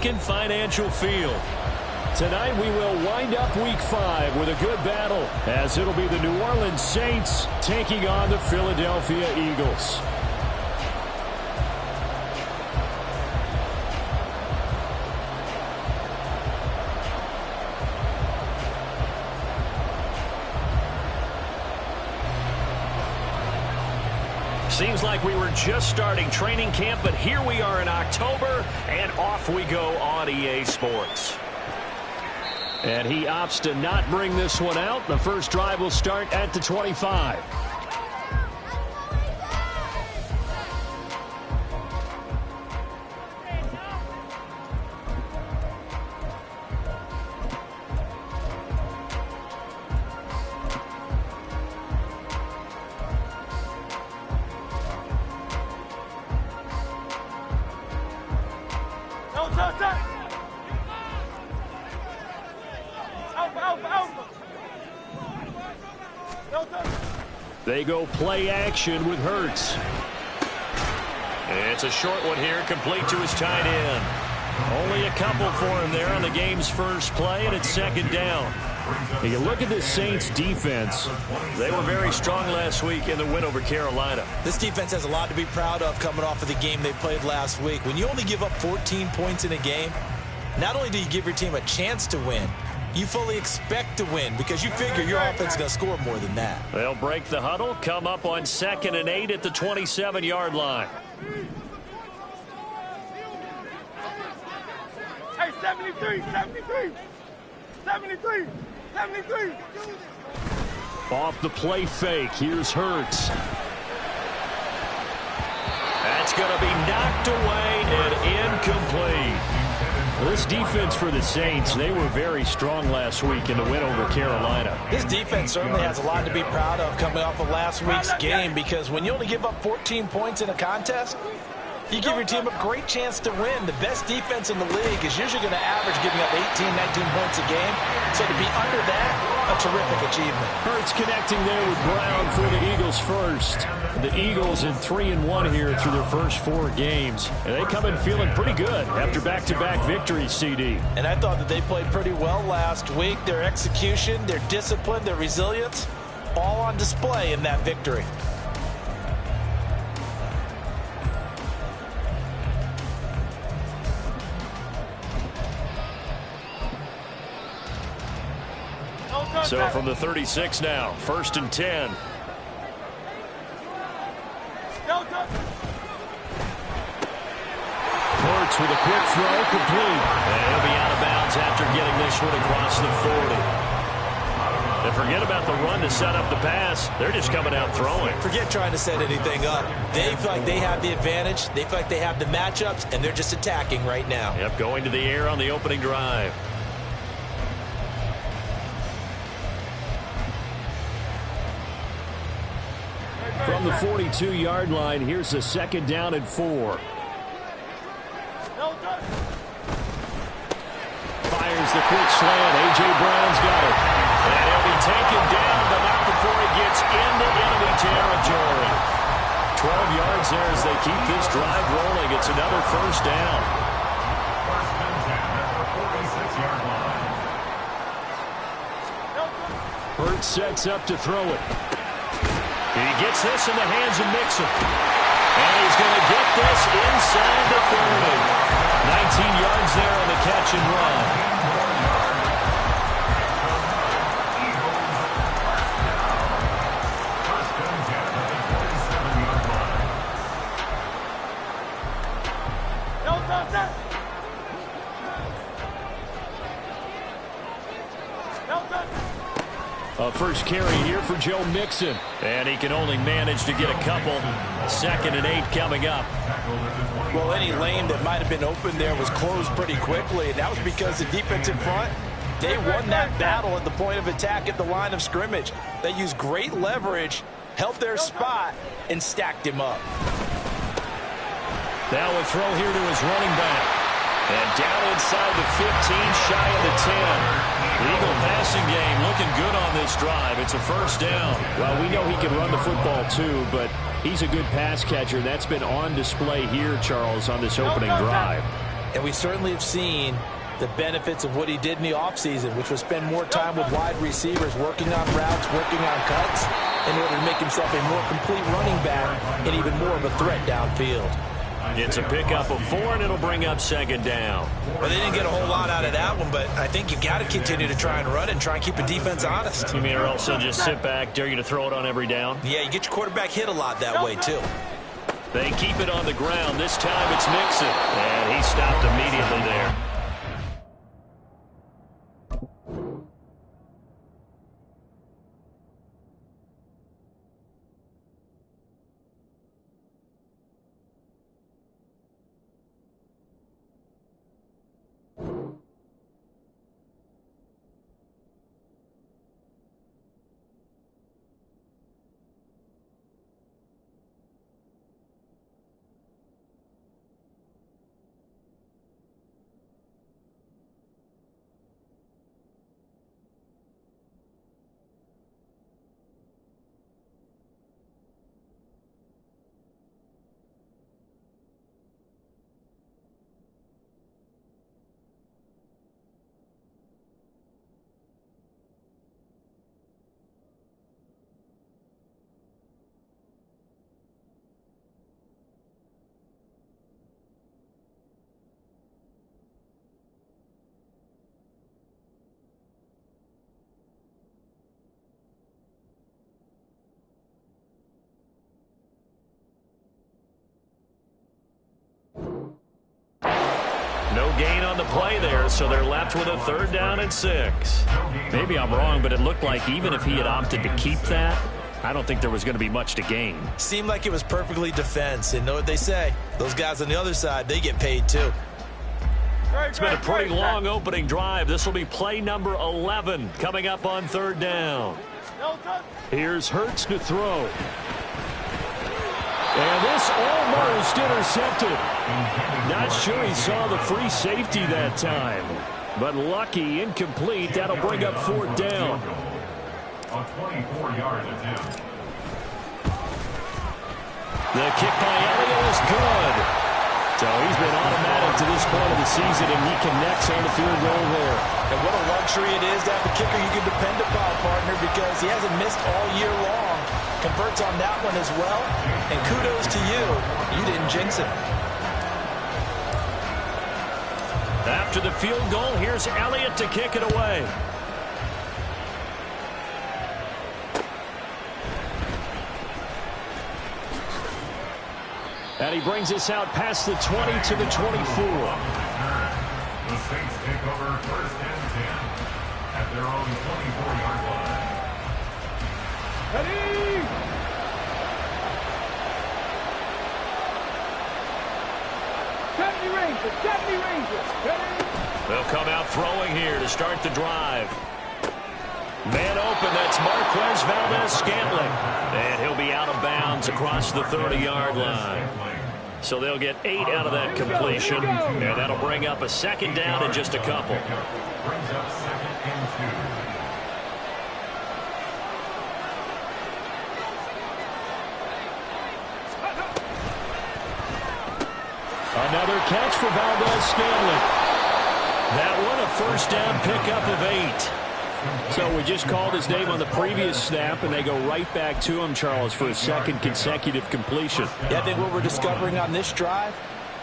Lincoln Financial Field. Tonight we will wind up Week 5 with a good battle, as it'll be the New Orleans Saints taking on the Philadelphia Eagles. Seems like we were just starting training camp, but here we are in October, and off we go on EA Sports. And he opts to not bring this one out. The first drive will start at the 25. They go play action with Hurts. It's a short one here, complete to his tight end. Only a couple for him there on the game's first play, and it's second down. You look at this Saints defense. They were very strong last week in the win over Carolina. This defense has a lot to be proud of coming off of the game they played last week. When you only give up 14 points in a game, not only do you give your team a chance to win, you fully expect to win because you figure your offense is going to score more than that. They'll break the huddle, come up on 2nd and 8 at the 27-yard line. Hey, 73, 73, 73, 73. Off the play fake, here's Hurts. That's going to be knocked away and incomplete. This defense for the Saints, they were very strong last week in the win over Carolina. This defense certainly has a lot to be proud of coming off of last week's game, because when you only give up 14 points in a contest, you give your team a great chance to win. The best defense in the league is usually going to average giving up 18, 19 points a game. So to be under that, a terrific achievement. Hurts connecting there with Brown for the Eagles first. The Eagles in 3-1 here through their first 4 games. And they come in feeling pretty good after back-to-back victories, CD. And I thought that they played pretty well last week. Their execution, their discipline, their resilience, all on display in that victory. So from the 36 now, 1st and 10. Hurts with a quick throw, complete. And he'll be out of bounds after getting this one across the 40. And forget about the run to set up the pass. They're just coming out throwing. Forget trying to set anything up. They feel like they have the advantage. They feel like they have the matchups, and they're just attacking right now. Yep, going to the air on the opening drive. From the 42-yard line, here's a 2nd down and 4. Fires the quick slant. A.J. Brown's got it. And he'll be taken down, but not before he gets into enemy territory. 12 yards there as they keep this drive rolling. It's another 1st down. Hurts sets up to throw it. He gets this in the hands of Mixon. And he's going to get this inside the 30. 19 yards there on the catch and run. A first carry here for Joe Mixon. And he can only manage to get a couple. 2nd and 8 coming up. Well, any lane that might have been open there was closed pretty quickly. And that was because the defensive front, they won that battle at the point of attack at the line of scrimmage. They used great leverage, held their spot, and stacked him up. Now a throw here to his running back. And down inside the 15, shy of the 10. The Eagle passing game looking good on this drive. It's a 1st down. Well, we know he can run the football too, but he's a good pass catcher. That's been on display here, Charles, on this opening drive. And we certainly have seen the benefits of what he did in the offseason, which was spend more time with wide receivers, working on routes, working on cuts, in order to make himself a more complete running back and even more of a threat downfield. It's a pickup of 4, and it'll bring up second down. Well, they didn't get a whole lot out of that one, but I think you got to continue to try and run and try and keep the defense honest. You mean or else they'll just sit back, dare you to throw it on every down? Yeah, you get your quarterback hit a lot that way, too. They keep it on the ground. This time it's Mixon, and he stopped immediately there. No gain on the play there, so they're left with a 3rd down and 6. Maybe I'm wrong, but it looked like even if he had opted to keep that, I don't think there was going to be much to gain. Seemed like it was perfectly defense, and know what they say. Those guys on the other side, they get paid too. It's been a pretty long opening drive. This will be play number 11 coming up on 3rd down. Here's Hurts to throw. And this almost intercepted. Not sure he saw the free safety that time. But lucky, incomplete. That'll bring up 4th down. A 24-yard attempt. The kick by Elliott is good. So he's been automatic to this point of the season, and he connects on the field goal there. And what a luxury it is to have a kicker you can depend upon, partner, because he hasn't missed all year long. Converts on that one as well. And kudos to you. You didn't jinx it. After the field goal, here's Elliott to kick it away. And he brings us out past the 20 to the 24. The Saints take over 1st and 10 at their own 24-yard line. Ready? Safety Rangers. Ready? They'll come out throwing here to start the drive. Man open, that's Marquez Valdez-Scantling. And he'll be out of bounds across the 30-yard line. So they'll get 8 out of that completion. And that'll bring up a 2nd down in just a couple. Brings up 2nd and 2. Another catch for Valdez-Scantling. That one, a 1st down pickup of 8. So we just called his name on the previous snap, and they go right back to him, Charles, for a 2nd consecutive completion. Yeah, I think what we're discovering on this drive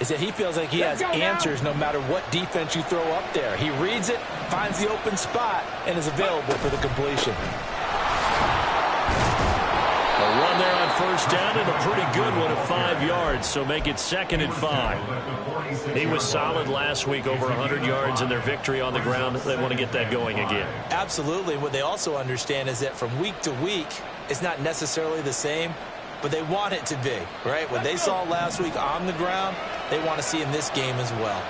is that he feels like he has answers no matter what defense you throw up there. He reads it, finds the open spot, and is available for the completion. A run there on 1st down and a pretty good one at 5 yards, so make it 2nd and 5. He was solid last week, over 100 yards in their victory on the ground. They want to get that going again. Absolutely. What they also understand is that from week to week, it's not necessarily the same, but they want it to be, right? What they saw last week on the ground, they want to see in this game as well.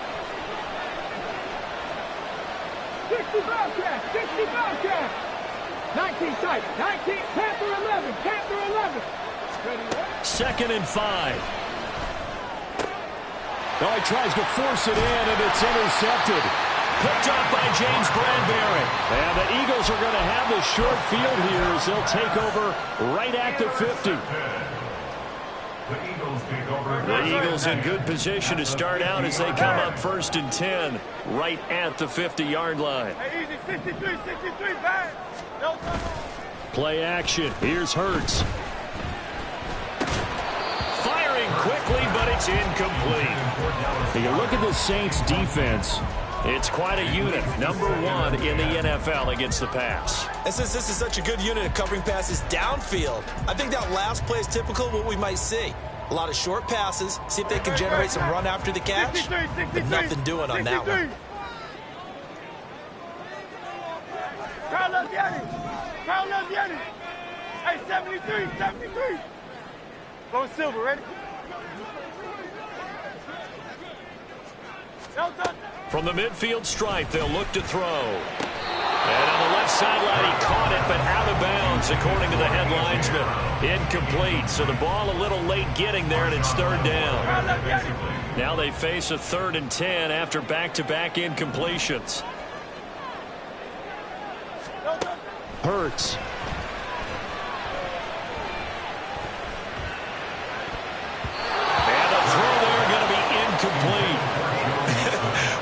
60 Bobcats, 60 Bobcats. 19 tight, 19, Panther 11, Panther 11. Ready? 2nd and 5. Oh, he tries to force it in, and it's intercepted. Picked off by James Bradbury. And the Eagles are going to have the short field here as they'll take over right at the 50. The Eagles take over. The Eagles in good position to start out as they come up 1st and 10 right at the 50-yard line. Hey, easy, 63, back. No trouble. Play action. Here's Hurts. Firing quickly, but it's incomplete. You look at the Saints defense. It's quite a unit. Number 1 in the NFL against the pass. And since this is such a good unit of covering passes downfield, I think that last play is typical of what we might see. A lot of short passes, see if they can generate some run after the catch, but nothing doing on that one. Carlos Yanni. Hey, 73. Go Silver, ready? From the midfield stripe, they'll look to throw. And on the left sideline, he caught it, but out of bounds, according to the head linesman. Incomplete, so the ball a little late getting there, and it's 3rd down. Now they face a 3rd and 10 after back-to-back incompletions. Hurts. And the throw there going to be incomplete.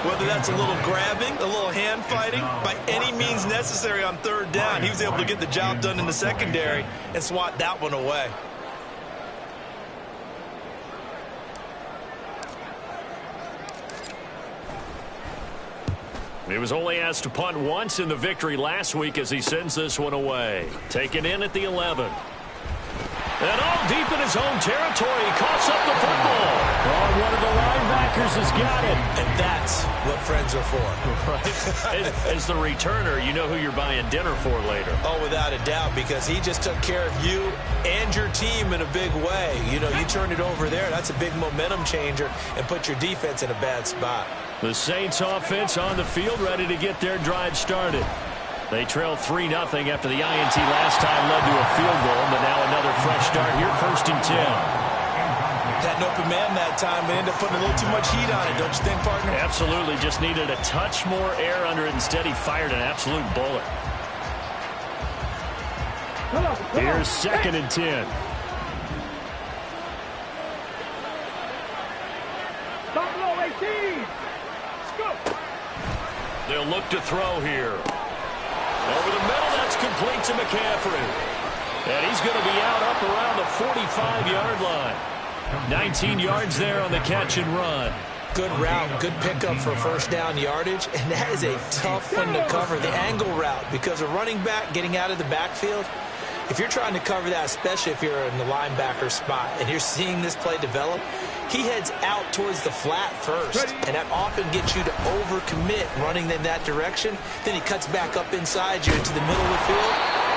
Whether that's a little grabbing, a little hand fighting, by any means necessary on 3rd down, he was able to get the job done in the secondary and swat that one away. He was only asked to punt once in the victory last week as he sends this one away. Taken in at the 11. And all deep in his own territory, he coughs up the football. Oh, one of the linebackers has got it. And that's what friends are for. Right? As the returner, you know who you're buying dinner for later. Oh, without a doubt, because he just took care of you and your team in a big way. You know, you turned it over there. That's a big momentum changer and put your defense in a bad spot. The Saints offense on the field, ready to get their drive started. They trailed 3-0 after the INT last time led to a field goal, but now another fresh start here, 1st and 10. Had an open man that time, but ended up putting a little too much heat on it, don't you think, partner? Absolutely, just needed a touch more air under it. Instead, he fired an absolute bullet. Here's 2nd and 10. Buffalo 18. They'll look to throw here. Over the middle, that's complete to McCaffrey. And he's going to be out up around the 45-yard line. 19 yards there on the catch and run. Good route, good pickup for 1st down yardage, and that is a tough one to cover, the angle route, because a running back getting out of the backfield, if you're trying to cover that, especially if you're in the linebacker spot, and you're seeing this play develop, he heads out towards the flat first, and that often gets you to overcommit running in that direction. Then he cuts back up inside you into the middle of the field.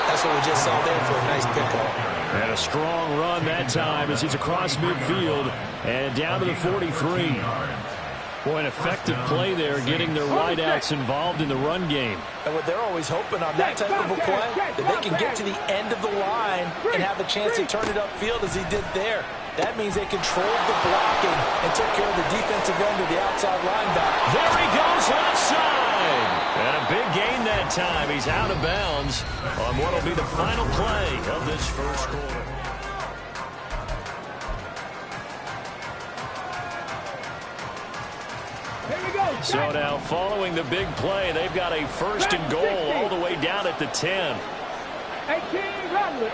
That's what we just saw there for a nice pickup. And a strong run that time as he's across midfield and down to the 43. Boy, an effective play there, getting their wideouts involved in the run game. And what they're always hoping on that type of a play, that they can get to the end of the line and have a chance to turn it upfield as he did there. That means they controlled the blocking and took care of the defensive end of the outside linebacker. There he goes, left side. And a big gain that time. He's out of bounds on what will be the final play of this first quarter. So now, following the big play, they've got a 1st and goal all the way down at the 10. 18 Rattlers.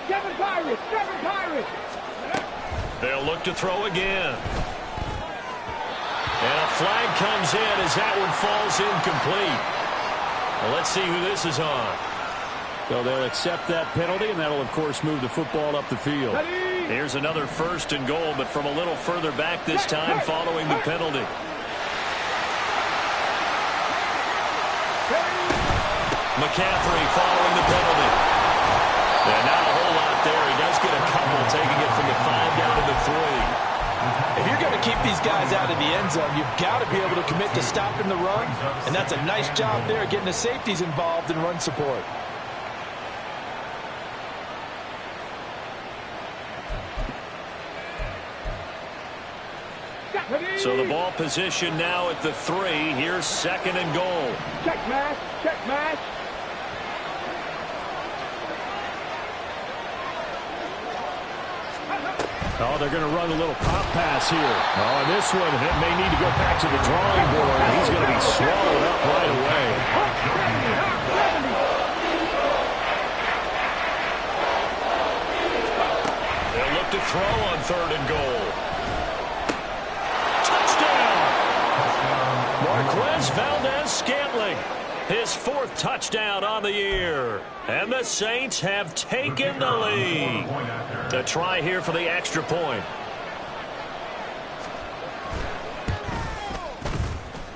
7 Pirates. They'll look to throw again. And a flag comes in as that one falls incomplete. Well, let's see who this is on. So they'll accept that penalty, and that'll, of course, move the football up the field. Here's another 1st and goal, but from a little further back this time following the penalty. McCaffrey following the penalty. And not a whole lot there. He does get a couple, taking it from the 5 down to the 3. If you're going to keep these guys out of the end zone, you've got to be able to commit to stopping the run, and that's a nice job there getting the safeties involved in run support. So the ball position now at the 3. Here's 2nd and goal. Check match. 2 Oh, they're going to run a little pop pass here. Oh, and this one, it may need to go back to the drawing board. He's going to be swallowed up right away. They'll look to throw on 3rd and goal. Touchdown! Marquez Valdez-Scantling. His 4th touchdown on the year. And the Saints have taken the lead. The try here for the extra point.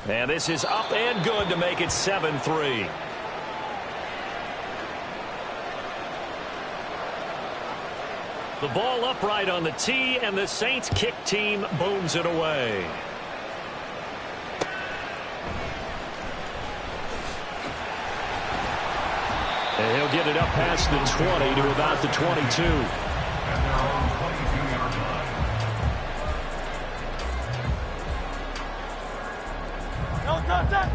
And this is up and good to make it 7-3. The ball upright on the tee, and the Saints kick team booms it away. And he'll get it up past the 20 to about the 22.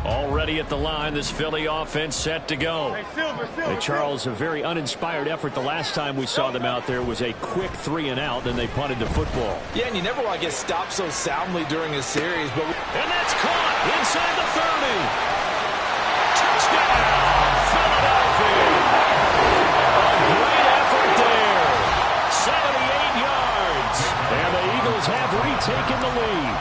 Already at the line, this Philly offense set to go. And Charles, a very uninspired effort the last time we saw them out there was a quick 3-and-out, then they punted the football. Yeah, and you never want to get stopped so soundly during a series. And that's caught inside the 30. Touchdown, Philadelphia. A great effort there. 78 yards. And the Eagles have retaken the lead.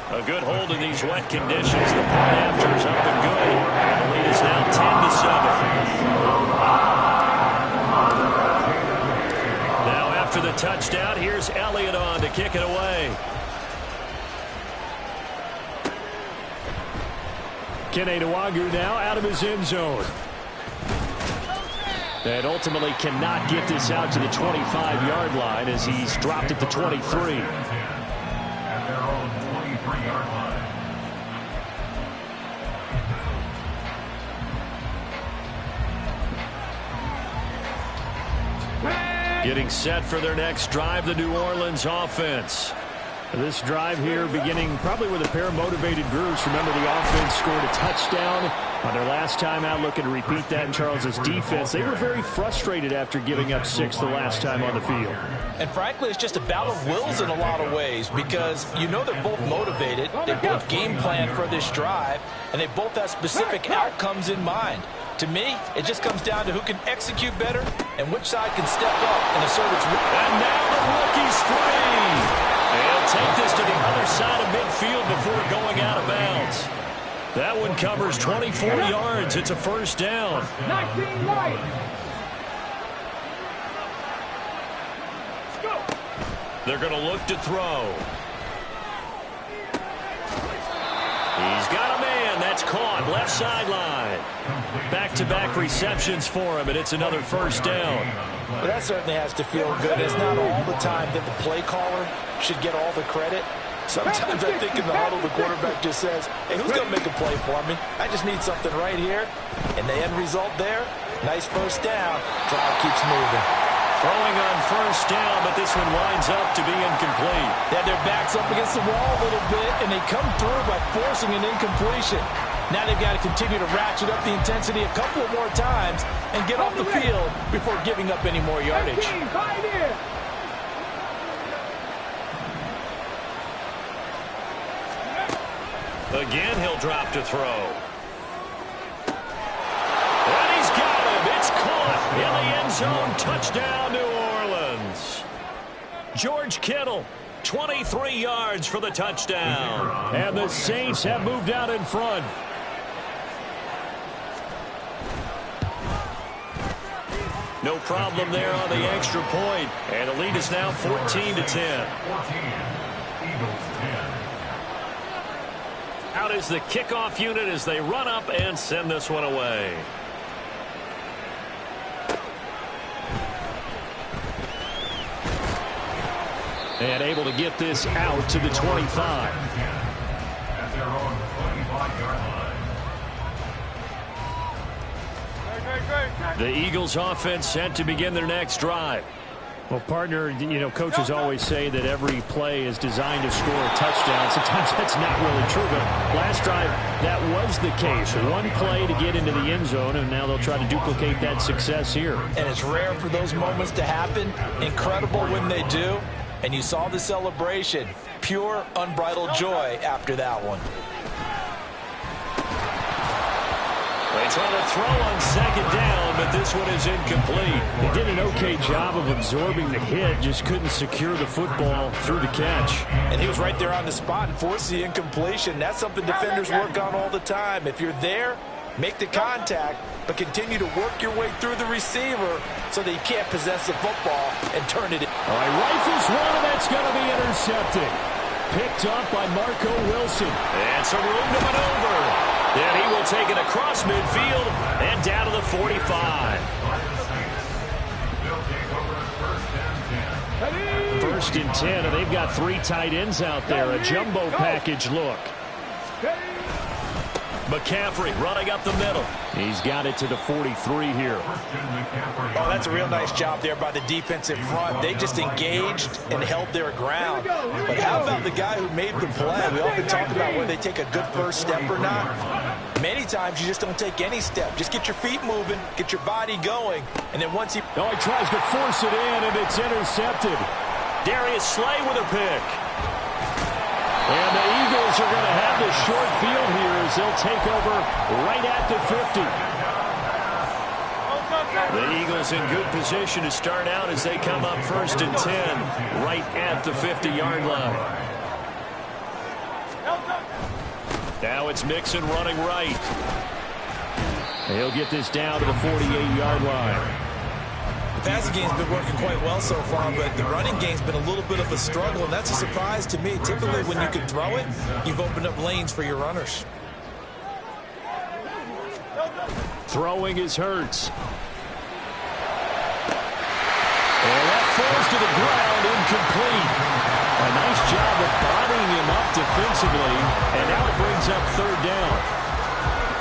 A good hold in these wet conditions. The point after is up and good. And the lead is now 10-7. Now after the touchdown, here's Elliott on to kick it away. Kene Nwangwu now out of his end zone. And ultimately cannot get this out to the 25-yard line as he's dropped at the 23. Getting set for their next drive, the New Orleans offense. This drive here beginning probably with a pair of motivated groups. Remember, the offense scored a touchdown on their last time out. Looking to repeat that in Charles's defense. They were very frustrated after giving up 6 the last time on the field. And frankly, it's just a battle of wills in a lot of ways because you know they're both motivated. They both game plan for this drive, and they both have specific outcomes in mind. To me, it just comes down to who can execute better and which side can step up and assert its... And now the rookie's free. They'll take this to the other side of midfield before going out of bounds. That one covers 24 yards. It's a first down. 19 right. Go. They're going to look to throw. He's got a man. That's caught. Left sideline. Back-to-back receptions for him, and it's another first down. But that certainly has to feel good. It's not all the time that the play caller should get all the credit. Sometimes I think in the huddle, the quarterback just says, hey, who's going to make a play for me? I just need something right here. And the end result there, nice first down. Drive keeps moving. Throwing on first down, but this one winds up to be incomplete. They had their backs up against the wall a little bit, and they come through by forcing an incompletion. Now they've got to continue to ratchet up the intensity a couple of more times and get off the field before giving up any more yardage. Again, he'll drop to throw. And he's got him. It's caught in the end zone. Touchdown, New Orleans. George Kittle, 23 yards for the touchdown. And the Saints have moved out in front. No problem there on the extra point. And the lead is now 14-10. Out is the kickoff unit as they run up and send this one away. And able to get this out to the 25. At their own 25-yard line. The Eagles offense set to begin their next drive. Well, partner, you know, coaches always say that every play is designed to score a touchdown. Sometimes that's not really true, but last drive, that was the case. One play to get into the end zone, and now they'll try to duplicate that success here. And it's rare for those moments to happen. Incredible when they do. And you saw the celebration. Pure, unbridled joy after that one. They try to throw on second down, but this one is incomplete. He did an okay job of absorbing the hit, just couldn't secure the football through the catch. And he was right there on the spot and forced the incompletion. That's something defenders work on all the time. If you're there, make the contact, but continue to work your way through the receiver so that you can't possess the football and turn it in. All right, rifles one, and that's going to be intercepted. Picked up by Marco Wilson. And some room to maneuver. And he will take it across midfield and down to the 45. First and 10, and they've got 3 tight ends out there. A jumbo package look. McCaffrey running up the middle. He's got it to the 43 here. Oh, that's a real nice job there by the defensive front. They just engaged and held their ground. But how about the guy who made the play? We often talk about whether they take a good first step or not. Many times you just don't take any step. Just get your feet moving, get your body going, and then once he... Oh, he tries to force it in, and it's intercepted. Darius Slay with a pick. And the Eagles are going to have the short field here as they'll take over right at the 50. The Eagles in good position to start out as they come up first and 10 right at the 50-yard line. Now it's Mixon running right. He'll get this down to the 48-yard line. The passing game's been working quite well so far, but the running game's been a little bit of a struggle, and that's a surprise to me. Typically, when you can throw it, you've opened up lanes for your runners. Throwing is Hurts. And that falls to the ground, incomplete. A nice job of bodying him up defensively, and now it brings up third down.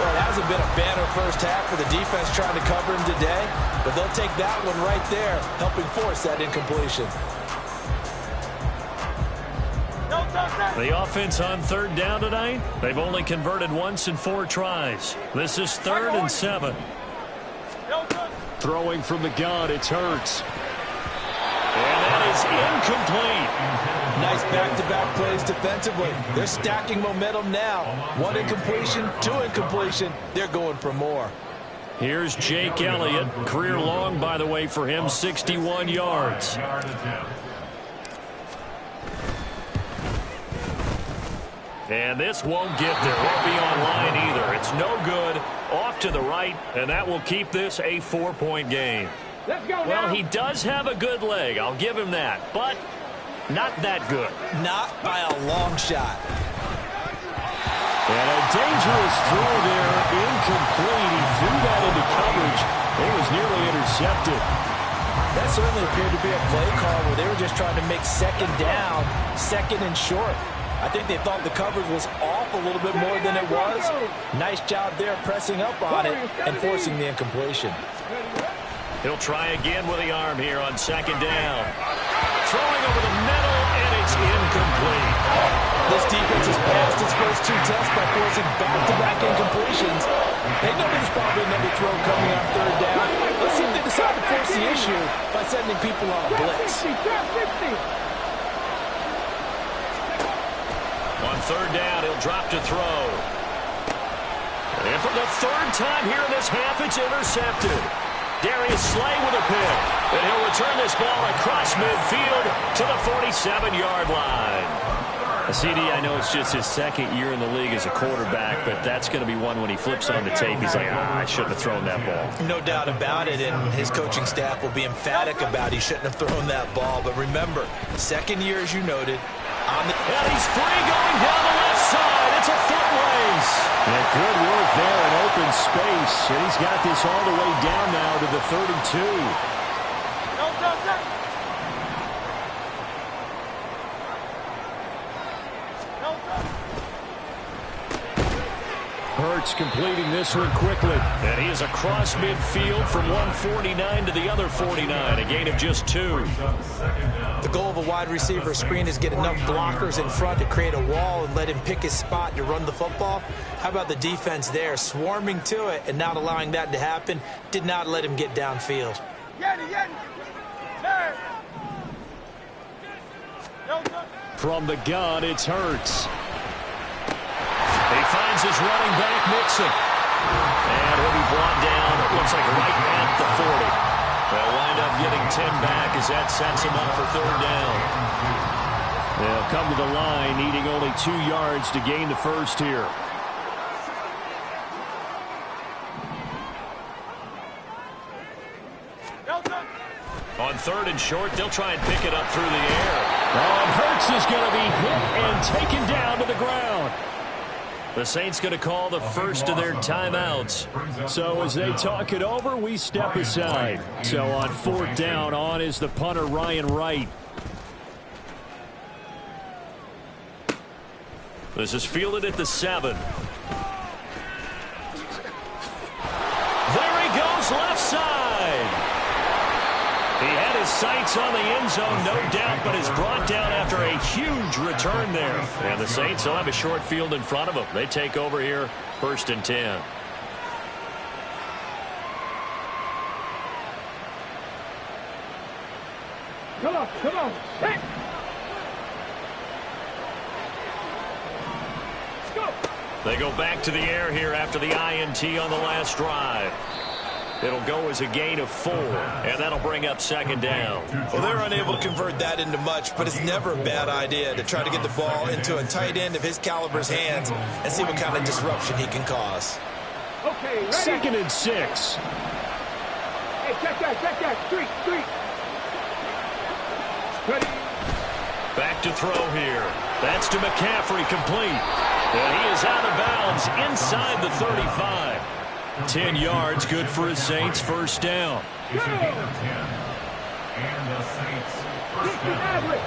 Well, it hasn't been a banner first half for the defense trying to cover him today, but they'll take that one right there, helping force that incompletion. The offense on third down tonight, they've only converted once in 4 tries. This is 3rd and 7. Throwing from the gun, it's Hurts. And that is incomplete. Nice back-to-back plays defensively. They're stacking momentum now. 1 incompletion, 2 incompletion. They're going for more. Here's Jake Elliott. Career long, by the way, for him, 61 yards. And this won't get there. Won't be online either. It's no good. Off to the right, and that will keep this a 4-point game. Let's go now. Well, he does have a good leg. I'll give him that. But not that good. Not by a long shot. And a dangerous throw there, incomplete. He threw that into coverage. It was nearly intercepted. That certainly appeared to be a play call where they were just trying to make second down, second and short. I think they thought the coverage was off a little bit more than it was. Nice job there pressing up on it and forcing the incompletion. He'll try again with the arm here on second down. Throwing over the middle, and it's incomplete. This defense has passed its first 2 tests by forcing back-to-back incompletions. They know there's probably another throw coming on third down. Let's see if they decide to force the issue by sending people on a blitz. On third down, he'll drop to throw. And for the 3rd time here in this half, it's intercepted. Darius Slay with a pick. And he'll return this ball across midfield to the 47-yard line. CD, I know it's just his 2nd year in the league as a quarterback, but that's going to be one when he flips on the tape. He's like, I shouldn't have thrown that ball. No doubt about it, and his coaching staff will be emphatic about he shouldn't have thrown that ball. But remember, 2nd year, as you noted, and he's free going down the left side. It's a foot race. And good work there in open space. And he's got this all the way down now to the 32. Hurts completing this one quickly. And he is across midfield from 149 to the other 49, a gain of just 2. The goal of a wide receiver screen is get enough blockers in front to create a wall and let him pick his spot to run the football. How about the defense there, swarming to it and not allowing that to happen? Did not let him get downfield. From the gun, it's Hurts. He finds his running back, Mixon. And he'll be brought down, it looks like right at the 40. They'll wind up getting 10 back as that sets him up for 3rd down. They'll come to the line, needing only 2 yards to gain the first here. On 3rd and short, they'll try and pick it up through the air. Oh, and Hurts is going to be hit and taken down to the ground. The Saints going to call the first of their timeouts. So as they talk it over, we step aside. So on 4th down, on is the punter, Ryan Wright. This is fielded at the 7. There he goes, left side. He had his sights on the end zone, no doubt, but is brought down after a huge return there. And the Saints will have a short field in front of them. They take over here, 1st and 10. Come on, set. Go. They go back to the air here after the INT on the last drive. It'll go as a gain of 4, and that'll bring up 2nd down. Well, they're unable to convert that into much, but it's never a bad idea to try to get the ball into a tight end of his caliber's hands and see what kind of disruption he can cause. Okay, ready? 2nd and 6. Hey, check that. Street. Ready? Back to throw here. That's to McCaffrey, complete. And he is out of bounds inside the 35. 10 yards, good for his Saints, 1st down. 10. And the Saints 60 Maverick.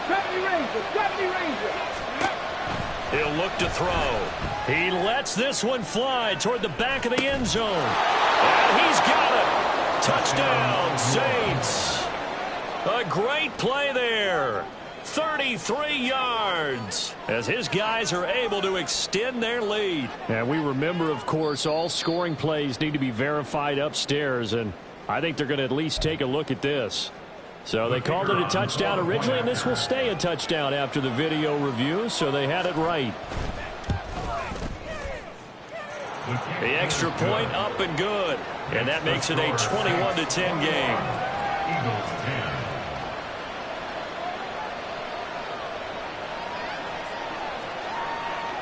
70 Ranger. He'll look to throw. He lets this one fly toward the back of the end zone. And he's got it. Touchdown, Saints. A great play there. 33 yards as his guys are able to extend their lead. And we remember, of course, all scoring plays need to be verified upstairs, and I think they're going to at least take a look at this. So they called it a touchdown originally, and this will stay a touchdown after the video review, so they had it right. The extra point up and good, and that makes it a 21-10 game. Eagles 10.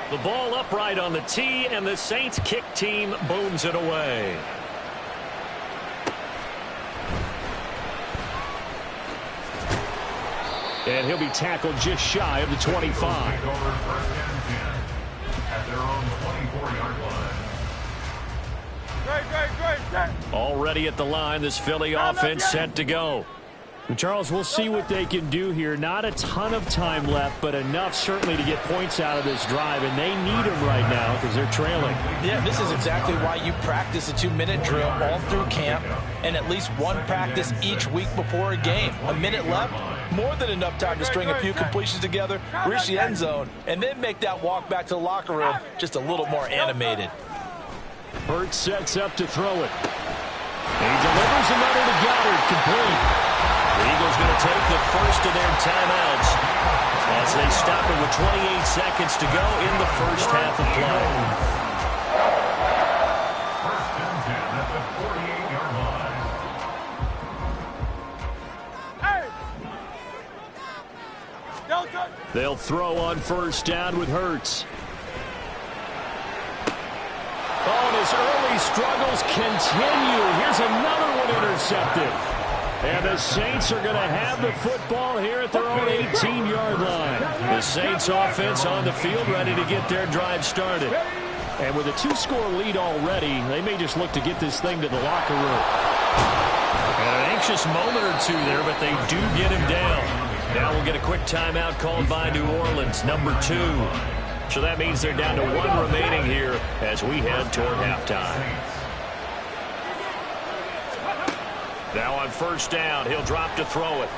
The ball upright on the tee, and the Saints kick team booms it away. And he'll be tackled just shy of the 25. Take over 1st and 10 at their own 24-yard line. Great. Already at the line, this Philly offense set to go. Charles, we'll see what they can do here. Not a ton of time left, but enough certainly to get points out of this drive, and they need them right now because they're trailing. Yeah, this is exactly why you practice a 2-minute drill all through camp and at least one practice each week before a game. A minute left, more than enough time to string a few completions together, reach the end zone, and then make that walk back to the locker room just a little more animated. Hurts sets up to throw it. And he delivers another to Goddard, complete. The Eagles going to take the first of their timeouts as they stop it with 28 seconds to go in the first half of play. 1st and 10 at the 48-yard line. They'll throw on 1st down with Hurts. Oh, and his early struggles continue. Here's another one intercepted. And the Saints are going to have the football here at their own 18-yard line. The Saints offense on the field ready to get their drive started. And with a 2-score lead already, they may just look to get this thing to the locker room. And an anxious moment or two there, but they do get him down. Now we'll get a quick timeout called by New Orleans, number 2. So that means they're down to 1 remaining here as we head toward halftime. Now on first down, he'll drop to throw it.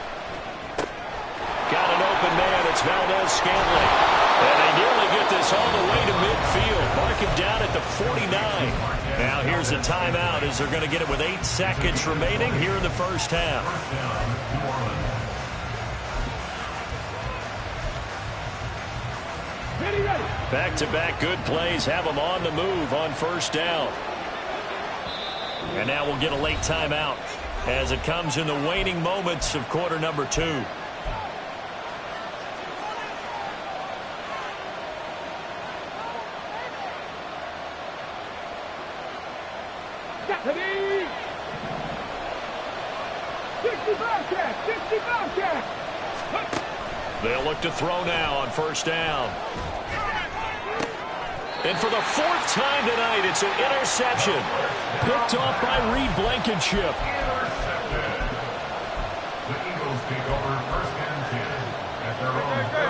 Got an open man. It's Valdez-Scantling. And they nearly get this all the way to midfield. Mark him down at the 49. Now here's a timeout as they're going to get it with 8 seconds remaining here in the first half. Back-to-back good plays have them on the move on first down. And now we'll get a late timeout as it comes in the waning moments of quarter number 2. They'll look to throw now on first down. And for the 4th time tonight, it's an interception. Picked off by Reed Blankenship.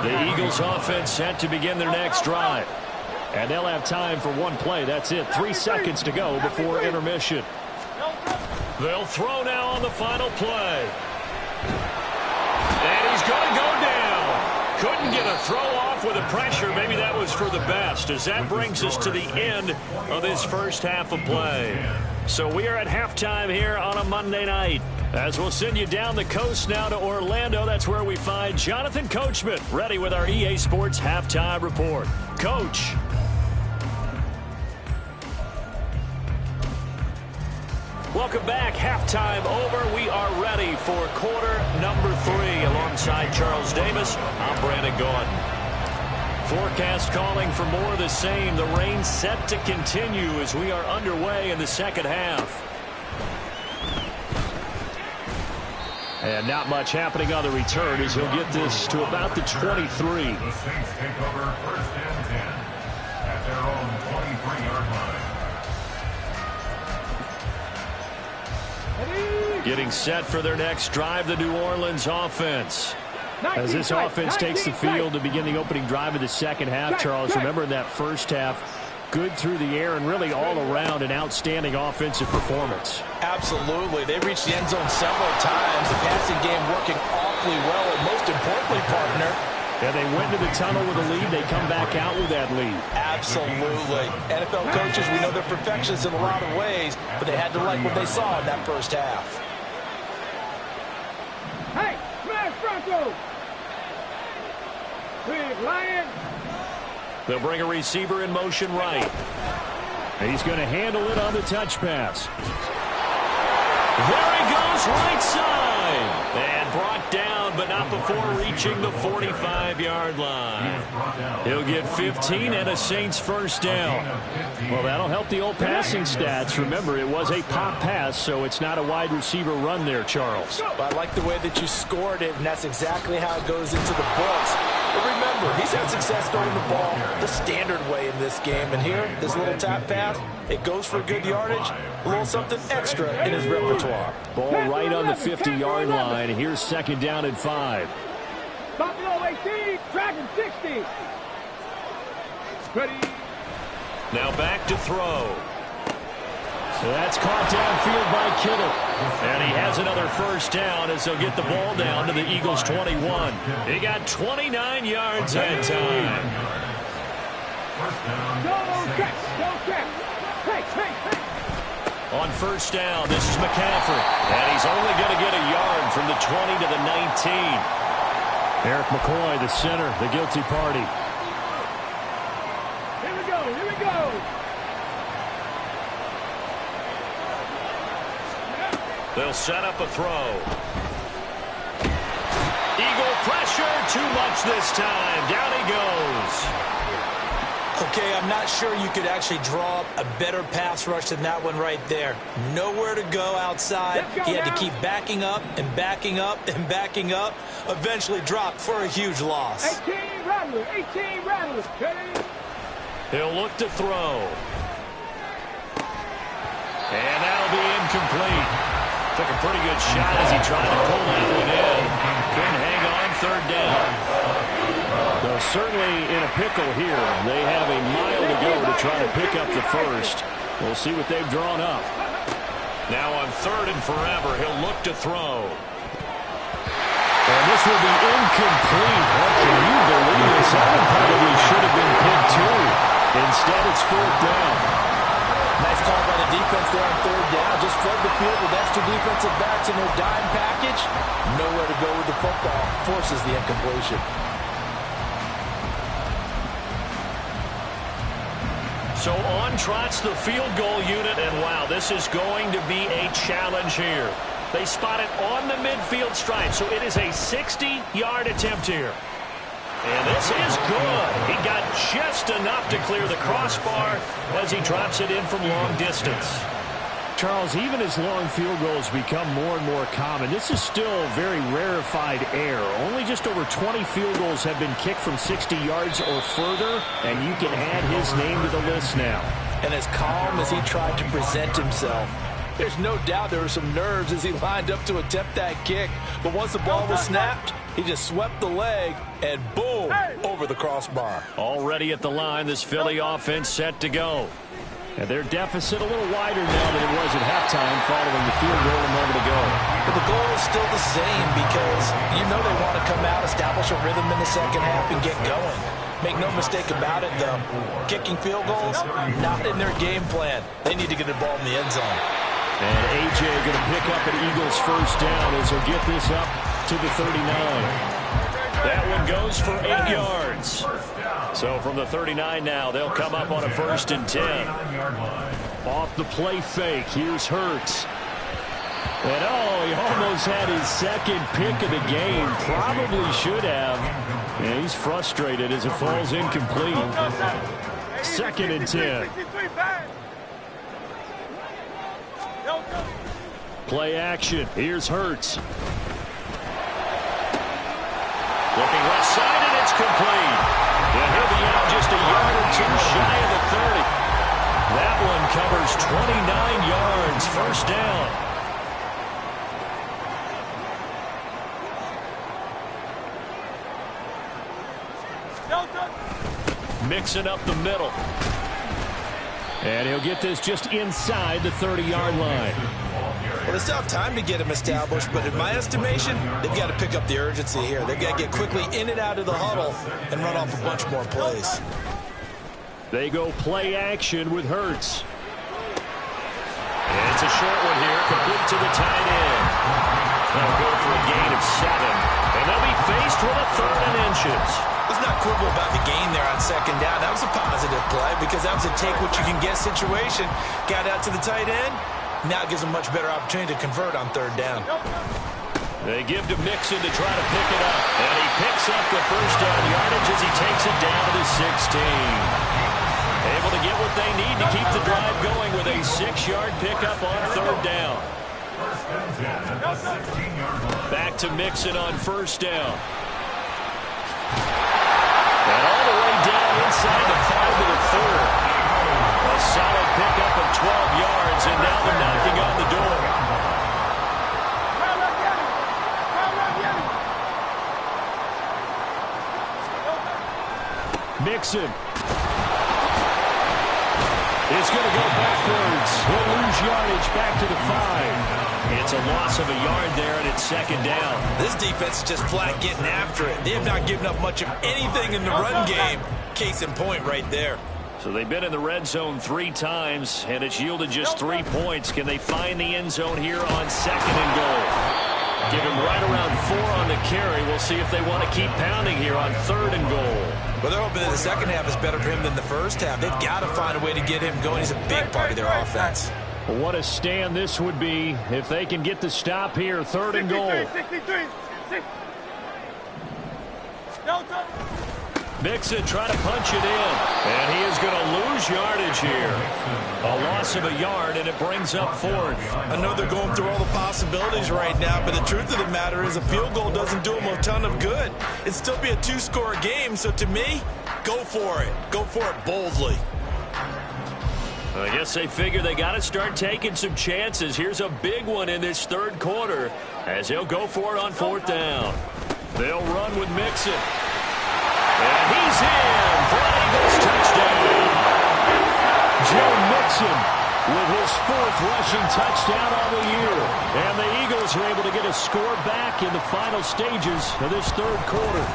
The Eagles offense set to begin their next drive. And they'll have time for 1 play. That's it. 3 seconds to go before intermission. They'll throw now on the final play. And he's going to go down. Couldn't get a throw off with the pressure. Maybe that was for the best, as that brings us to the end of this first half of play. So we are at halftime here on a Monday night. As we'll send you down the coast now to Orlando, that's where we find Jonathan Coachman, ready with our EA Sports halftime report. Coach. Welcome back. Halftime over. We are ready for quarter number 3. Alongside Charles Davis, I'm Brandon Gordon. Forecast calling for more of the same. The rain set to continue as we are underway in the second half. And not much happening on the return as he'll get this to about the 23. The Saints take over first and 10 at their own 23-yard line. Getting set for their next drive, the New Orleans offense. As this offense takes the field to begin the opening drive of the second half, Charles, remember in that first half, good through the air and really all around an outstanding offensive performance. Absolutely. They reached the end zone several times. The passing game working awfully well, and most importantly, partner, yeah, they went to the tunnel with a lead. They come back out with that lead. Absolutely. NFL coaches, we know they're perfectionists in a lot of ways, but they had to like what they saw in that first half. Hey, smash Bronco! Big Lion! They'll bring a receiver in motion right. He's going to handle it on the touch pass. There he goes, right side. And brought down, but not before reaching the 45-yard line. He'll get 15 and a Saints first down. Well, that'll help the old passing stats. Remember, it was a pop pass, so it's not a wide receiver run there, Charles. Well, I like the way that you scored it, and that's exactly how it goes into the books. But remember, he's had success throwing the ball the standard way in this game. And here, this little tap pass, it goes for good yardage, a little something extra in his repertoire. Ball right on the 50-yard line. Here's second down and 5. Buffalo 18, Dragon 60. Ready. Now back to throw. So that's caught downfield by Kittle. And he has another first down as they'll get the ball down to the Eagles' 21. He got 29 yards that time. Go check, go check. Hey. On first down, this is McCaffrey. And he's only going to get a yard from the 20 to the 19. Eric McCoy, the center, the guilty party. Here we go. They'll set up a throw. Eagle pressure, too much this time. Down he goes. Okay, I'm not sure you could actually draw up a better pass rush than that one right there. Nowhere to go outside. He had to keep backing up and backing up and backing up. Eventually dropped for a huge loss. 18 rattlers. He'll look to throw. And that'll be incomplete. Took a pretty good shot as he tried to pull that one in. Couldn't hang on third down. Though certainly in a pickle here. They have a mile to go to try to pick up the first. We'll see what they've drawn up. Now on 3rd and forever, he'll look to throw. And this will be incomplete. Oh, can you believe this? That one probably should have been picked too. Instead, it's 4th down. Nice call by the defense there on 3rd down. Just flood the field with extra defensive backs in their dime package. Nowhere to go with the football. Forces the incompletion. So on trots the field goal unit, and wow, this is going to be a challenge here. They spot it on the midfield stripe, so it is a 60-yard attempt here. And this is good. He got just enough to clear the crossbar as he drops it in from long distance. Charles, even as long field goals become more and more common, this is still very rarefied air. Only just over 20 field goals have been kicked from 60 yards or further, and you can add his name to the list now. And as calm as he tried to present himself, there's no doubt there were some nerves as he lined up to attempt that kick. But once the ball was snapped, he just swept the leg and boom, over the crossbar. Already at the line, this Philly offense set to go. And their deficit a little wider now than it was at halftime following the field goal a moment ago. But the goal is still the same because you know they want to come out, establish a rhythm in the second half, and get going. Make no mistake about it, though. Kicking field goals, not in their game plan. They need to get the ball in the end zone. And A.J. going to pick up an Eagles first down as he'll get this up to the 39. That one goes for 8 yards. So from the 39 now, they'll come up on a 1st and 10. Off the play fake, here's Hurts. And oh, he almost had his second pick of the game. Probably should have. And he's frustrated as it falls incomplete. 2nd and 10. Play action. Here's Hurts. Looking left side, and it's complete. And he'll be out just a yard or two shy of the 30. That one covers 29 yards. 1st down. Mixing up the middle. And he'll get this just inside the 30-yard line. Well, they still have time to get him established, but in my estimation, they've got to pick up the urgency here. They've got to get quickly in and out of the huddle and run off a bunch more plays. They go play action with Hurts. And it's a short one here, complete to the tight end. They'll go for a gain of 7, and they'll be faced with a 3rd and inches. Let's not quibble about the gain there on 2nd down. That was a positive play because that was a take-what-you-can-get situation. Got out to the tight end. Now it gives them much better opportunity to convert on 3rd down. They give to Mixon to try to pick it up. And he picks up the 1st down yardage as he takes it down to the 16. Able to get what they need to keep the drive going with a 6-yard pickup on 3rd down. Back to Mixon on 1st down. And all the way down inside the 5 to the 3rd. A solid pickup of 12 yards, and now they're knocking on the door. Mixon is going to go backwards. He'll lose yardage back to the 5. It's a loss of a yard there, and it's 2nd down. This defense is just flat getting after it. They have not given up much of anything in the run game. Case in point right there. So they've been in the red zone 3 times, and it's yielded just 3 points. Can they find the end zone here on 2nd and goal? Give him right around 4 on the carry. We'll see if they want to keep pounding here on 3rd and goal. Well, they're hoping that the second half is better for him than the first half. They've got to find a way to get him going. He's a big part of their offense. What a stand this would be if they can get the stop here. 3rd and goal. 63. Mixon trying to punch it in, and he is going to lose yardage here. A loss of a yard, and it brings up 4th. I know they're going through all the possibilities right now, but the truth of the matter is a field goal doesn't do them a ton of good. It'd still be a 2-score game, so to me, go for it. Go for it boldly. I guess they figure they got to start taking some chances. Here's a big one in this 3rd quarter as they'll go for it on 4th down. They'll run with Mixon. And he's in for an Eagles touchdown. Joe Mixon with his 4th rushing touchdown on the year. And the Eagles are able to get a score back in the final stages of this 3rd quarter.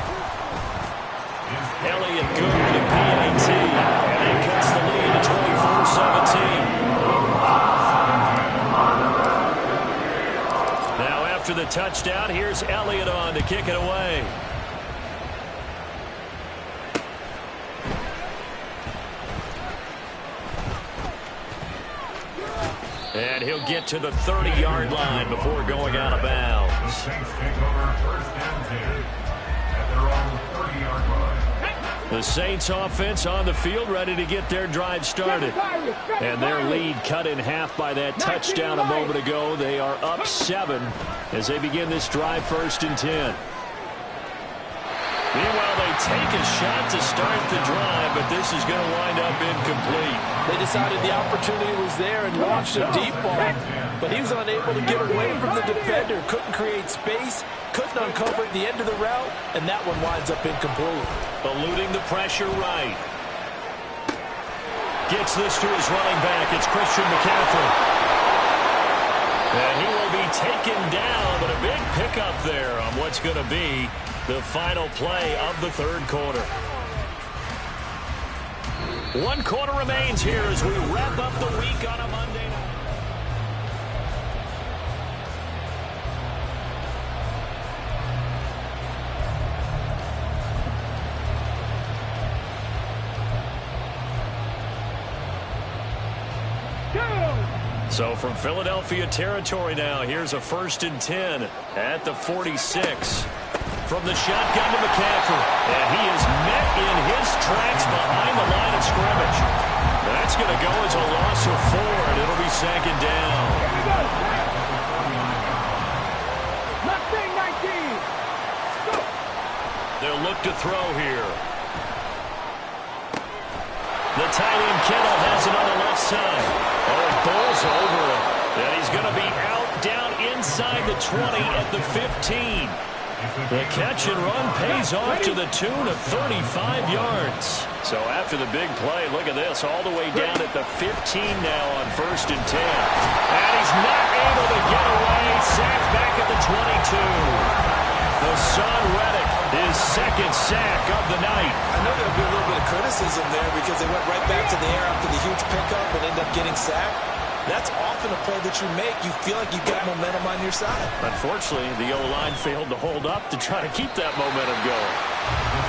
Elliott good with a PAT. And that cuts the lead to 24-17. Now after the touchdown, here's Elliott on to kick it away. And he'll get to the 30-yard line before going out of bounds. The Saints take over 1st and 10 at their own 30-yard line. The Saints offense on the field ready to get their drive started. And their lead cut in half by that touchdown a moment ago. They are up 7 as they begin this drive 1st and 10. Meanwhile, they take a shot to start the drive, but this is going to wind up incomplete. They decided the opportunity was there and launched a deep ball, but he was unable to get away from the defender. Couldn't create space, couldn't uncover at the end of the route, and that one winds up incomplete. Eluding the pressure right. Gets this to his running back. It's Christian McCaffrey. And he will be taken down, but a big pickup there on what's going to be the final play of the 3rd quarter. 1 quarter remains here as we wrap up the week on a Monday night. So from Philadelphia territory now, here's a 1st and 10 at the 46. From the shotgun to McCaffrey. And he is met in his tracks behind the line of scrimmage. That's going to go as a loss of 4, and it'll be 2nd down. They'll look to throw here. The tight end Kittle has it on the left side. Oh, it bowls over it. And he's going to be out down inside the 20 at the 15. The catch and run pays off to the tune of 35 yards. So after the big play, look at this, all the way down at the 15 now on 1st and 10. And he's not able to get away. Sacked back at the 22. The Son Reddick, his 2nd sack of the night. I know there'll be a little bit of criticism there because they went right back to the air after the huge pickup and ended up getting sacked. That's often a play that you make. You feel like you've got momentum on your side. Unfortunately, the O-line failed to hold up to try to keep that momentum going.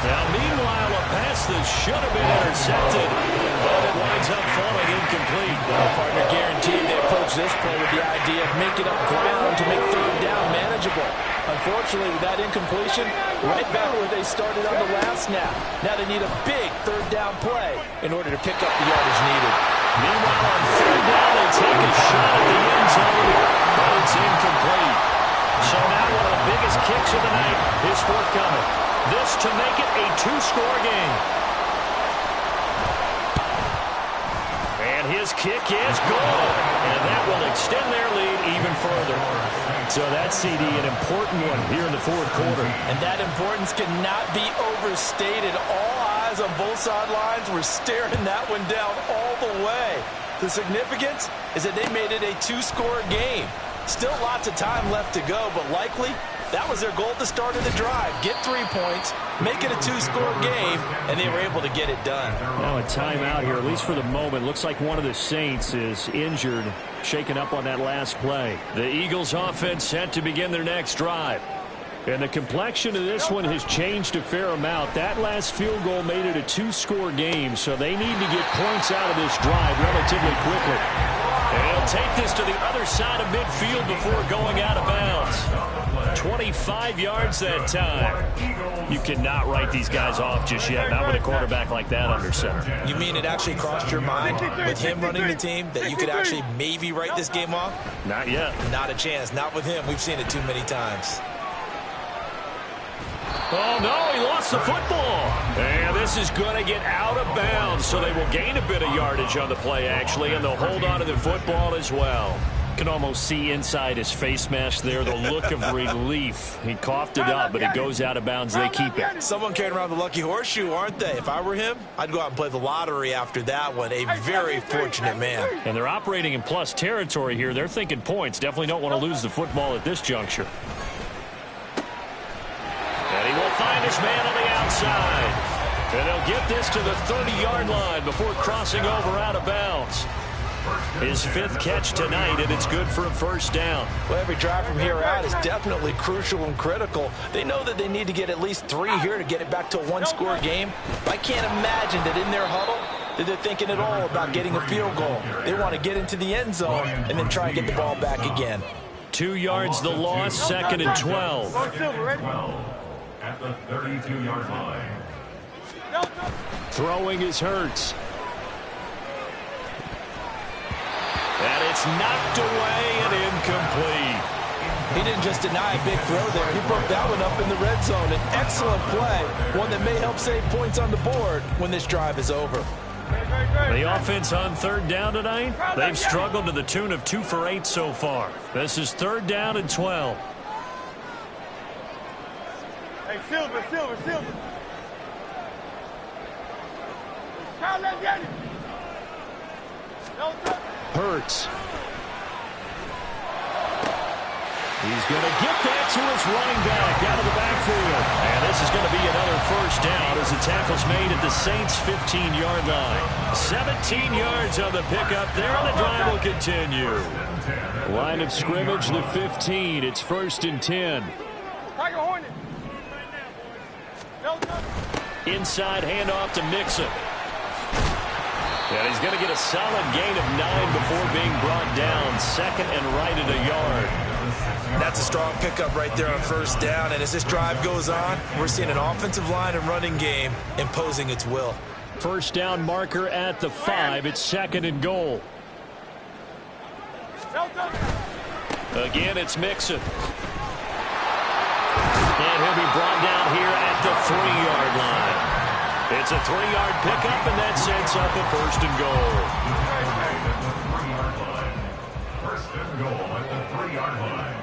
Now, meanwhile, a pass that should have been intercepted, but it winds up falling incomplete. Well, partner guaranteed they approach this play with the idea of making up ground to make 3rd down manageable. Unfortunately, with that incompletion, right back where they started on the last snap. Now they need a big 3rd down play in order to pick up the yardage needed. Meanwhile, on 3rd down, they take a shot at the end zone, but it's incomplete. So now one of the biggest kicks of the night is forthcoming. This to make it a 2-score game. And his kick is good. And that will extend their lead even further. So that CD, an important one here in the 4th quarter. And that importance cannot be overstated. All eyes on both sidelines were staring that one down all the way. The significance is that they made it a 2-score game. Still lots of time left to go, but likely that was their goal at the start of the drive. Get 3 points, make it a 2-score game, and they were able to get it done. Now a timeout here, at least for the moment. Looks like one of the Saints is injured, shaken up on that last play. The Eagles offense set to begin their next drive. And the complexion of this one has changed a fair amount. That last field goal made it a 2-score game, so they need to get points out of this drive relatively quickly. And he'll take this to the other side of midfield before going out of bounds. 25 yards that time. You cannot write these guys off just yet, not with a quarterback like that under center. You mean it actually crossed your mind with him running the team that you could actually maybe write this game off? Not yet. Not a chance. Not with him. We've seen it too many times. Oh, no, he lost the football. And this is going to get out of bounds, so they will gain a bit of yardage on the play, actually, and they'll hold on to the football as well. Can almost see inside his face mask there, the look of relief. He coughed it up, but it goes out of bounds. They keep it. Someone carrying around the lucky horseshoe, aren't they? If I were him, I'd go out and play the lottery after that one. A very fortunate man. And they're operating in plus territory here. They're thinking points. Definitely don't want to lose the football at this juncture. And he will find his man on the outside. And they'll get this to the 30-yard line before crossing over out of bounds. His 5th catch tonight, and it's good for a first down. Well, every drive from here out is definitely crucial and critical. They know that they need to get at least 3 here to get it back to a one-score game. I can't imagine that in their huddle that they're thinking at all about getting a field goal. They want to get into the end zone and then try and get the ball back again. 2 yards the loss, 2nd and 12. At the 32-yard line. Throwing is Hurts. And it's knocked away and incomplete. He didn't just deny a big throw there. He broke that one up in the red zone. An excellent play, one that may help save points on the board when this drive is over. The offense on 3rd down tonight, they've struggled to the tune of 2 for 8 so far. This is 3rd down and 12. Hey, Silver. Hurts. He's going to get that to his running back out of the backfield. And this is going to be another first down as the tackle's made at the Saints' 15-yard line. 17 yards on the pickup there, and the drive will continue. Line of scrimmage, the 15. It's 1st and 10. Inside handoff to Mixon. And he's going to get a solid gain of 9 before being brought down. 2nd and right at a yard. That's a strong pickup right there on first down. And as this drive goes on, we're seeing an offensive line and running game imposing its will. First down marker at the 5. It's 2nd and goal. Again, it's Mixon. And he'll be brought down here at the 3-yard line. It's a 3-yard pickup, and that sets up a 1st and goal. First and goal at the 3-yard line.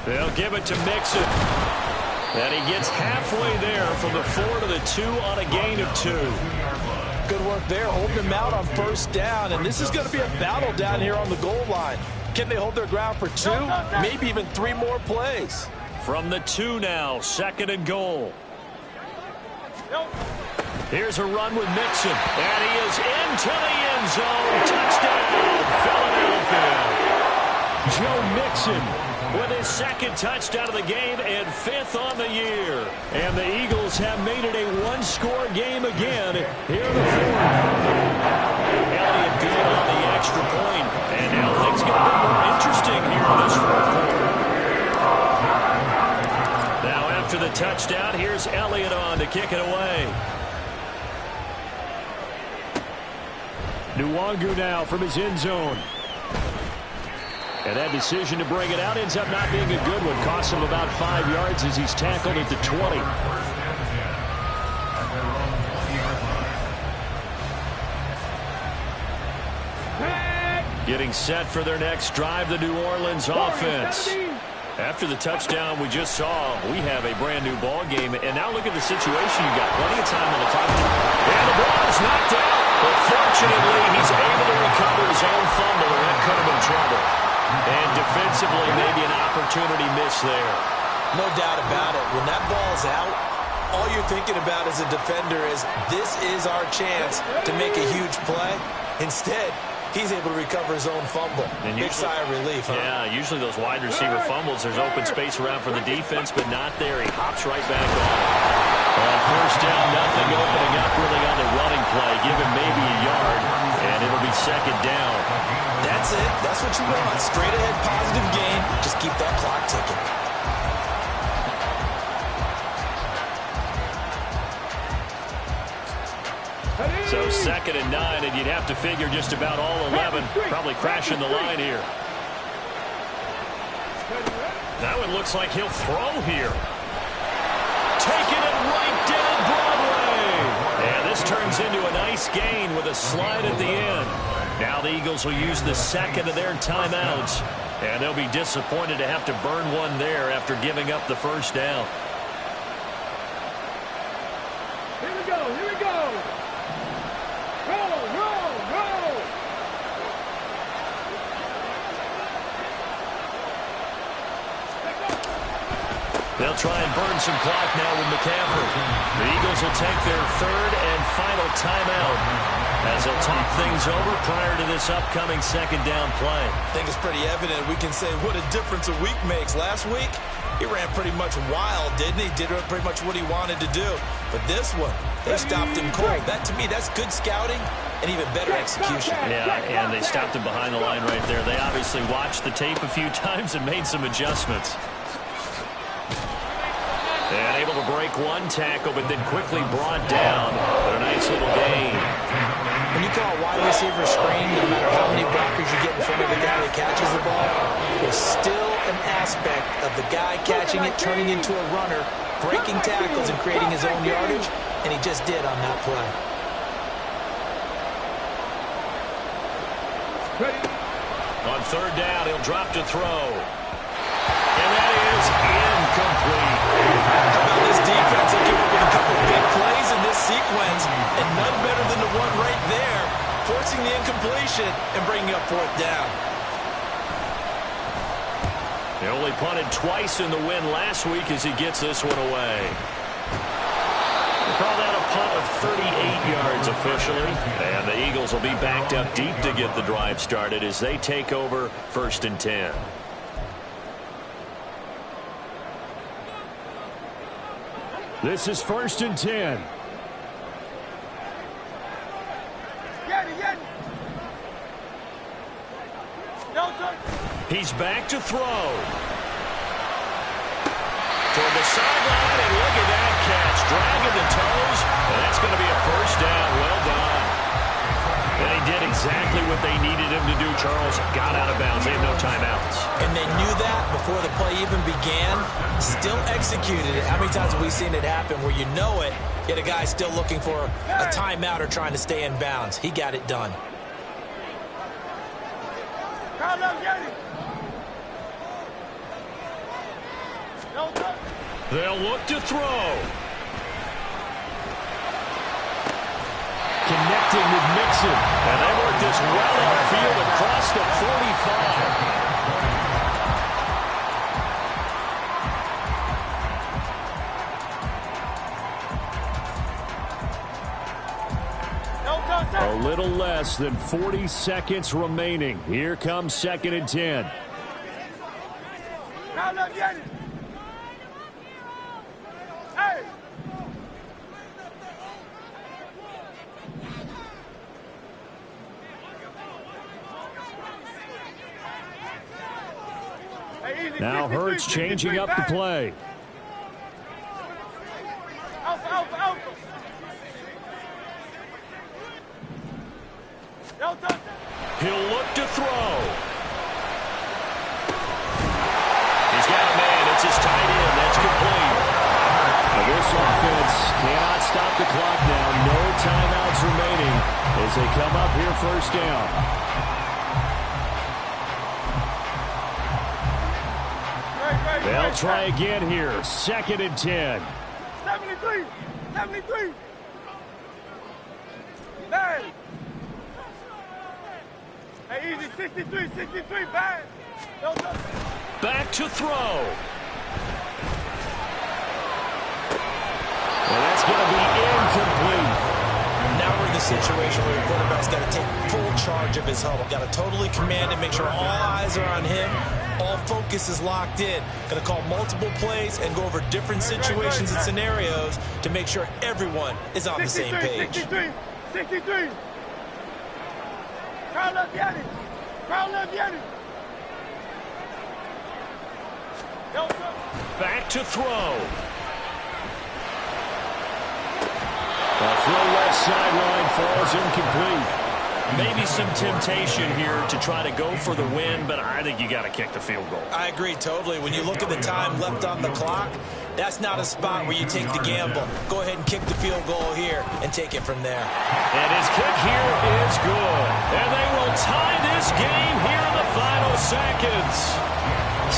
They'll give it to Mixon. And he gets halfway there from the 4 to the 2 on a gain of 2. Good work there, holding them out on first down. And this is going to be a battle down here on the goal line. Can they hold their ground for 2, maybe even 3 more plays? From the 2 now, 2nd and goal. Here's a run with Mixon, and he is into the end zone. Touchdown, Philadelphia. Joe Mixon with his 2nd touchdown of the game and 5th on the year. And the Eagles have made it a 1-score game again here in the 4th. Elliott good on the extra point, and now things get a bit more interesting here in this 4th quarter. Now after the touchdown, here's Elliott on to kick it away. Nwangu now from his end zone. And that decision to bring it out ends up not being a good one. Costs him about 5 yards as he's tackled at the 20. Getting set for their next drive, the New Orleans offense. After the touchdown we just saw, we have a brand new ball game. And now look at the situation. You got plenty of time on the clock. And the ball is knocked out. But fortunately, he's able to recover his own fumble, and that could have been trouble. And defensively, maybe an opportunity miss there. No doubt about it. When that ball's out, all you're thinking about as a defender is, this is our chance to make a huge play. Instead, he's able to recover his own fumble. And big sigh of relief, huh? Yeah, usually those wide receiver fumbles, there's open space around for the defense, but not there. He hops right back on. First down, nothing opening up really on the running play. Give him maybe a yard, and it'll be 2nd down. That's it. That's what you want. Straight ahead, positive gain. Just keep that clock ticking. So 2nd and 9, and you'd have to figure just about all 11 probably crashing the line here. Now it looks like he'll throw here. Taking it right down Broadway. And this turns into a nice gain with a slide at the end. Now the Eagles will use the second of their timeouts, and they'll be disappointed to have to burn one there after giving up the first down. Here we go, here we go. Roll, roll, roll. They'll try and burn some clock now with McCaffrey. The Eagles will take their third and final timeout as they'll talk things over prior to this upcoming second down play. I think it's pretty evident. We can say what a difference a week makes. Last week, he ran pretty much wild, didn't he? Did pretty much what he wanted to do. But this one, they stopped him cold. That, to me, that's good scouting and even better execution. Yeah, and they stopped him behind the line right there. They obviously watched the tape a few times and made some adjustments. And able to break one tackle, but then quickly brought down. But a nice little gain. When you call a wide receiver screen, no matter how many blockers you get in front of the guy that catches the ball, there's still an aspect of the guy catching it, turning into a runner, breaking tackles and creating his own yardage, and he just did on that play. On third down, he'll drop to throw. And that is incomplete. How about this defense? They came up with a couple of big plays in this sequence, and none better than the one right there, forcing the incompletion and bringing up fourth down. He only punted twice in the win last week as he gets this one away. We'll call that a punt of 38 yards officially. And the Eagles will be backed up deep to get the drive started as they take over 1st and 10. This is 1st and 10. He's back to throw. Toward the sideline, and look at that catch. Dragging the toes, and that's going to be a first down. Well done. And he did exactly what they needed him to do, Charles. Got out of bounds. They have no timeouts. And they knew that before the play even began. Still executed it. How many times have we seen it happen where you know it, yet a guy still looking for a timeout or trying to stay in bounds? He got it done. They'll look to throw. Connecting with Mixon. And they work this well outfield across the 45. A little less than 40 seconds remaining. Here comes 2nd and 10. Now Hurts changing up the play. He'll look to throw. He's got a man. It's his tight end. That's complete. Now this offense cannot stop the clock now. No timeouts remaining as they come up here 1st down. They'll try again here. 2nd and 10. 73. 73. Hey. Hey, easy. 63. 63. Bang. Back to throw. Well, that's going to be incomplete. Now we're in the situation where the quarterback's got to take full charge of his huddle. Got to totally command and make sure all eyes are on him. All focus is locked in. Going to call multiple plays and go over different situations and scenarios to make sure everyone is on the same page. 63. 63. Crowd left Yanni. Crowd left Yanni. Back to throw. A throw left sideline falls incomplete. Maybe some temptation here to try to go for the win, but I think you got to kick the field goal. I agree totally. When you look at the time left on the clock, That's not a spot where you take the gamble. Go ahead and kick the field goal here and take it from there. And his kick here is good. And they will tie this game here in the final seconds.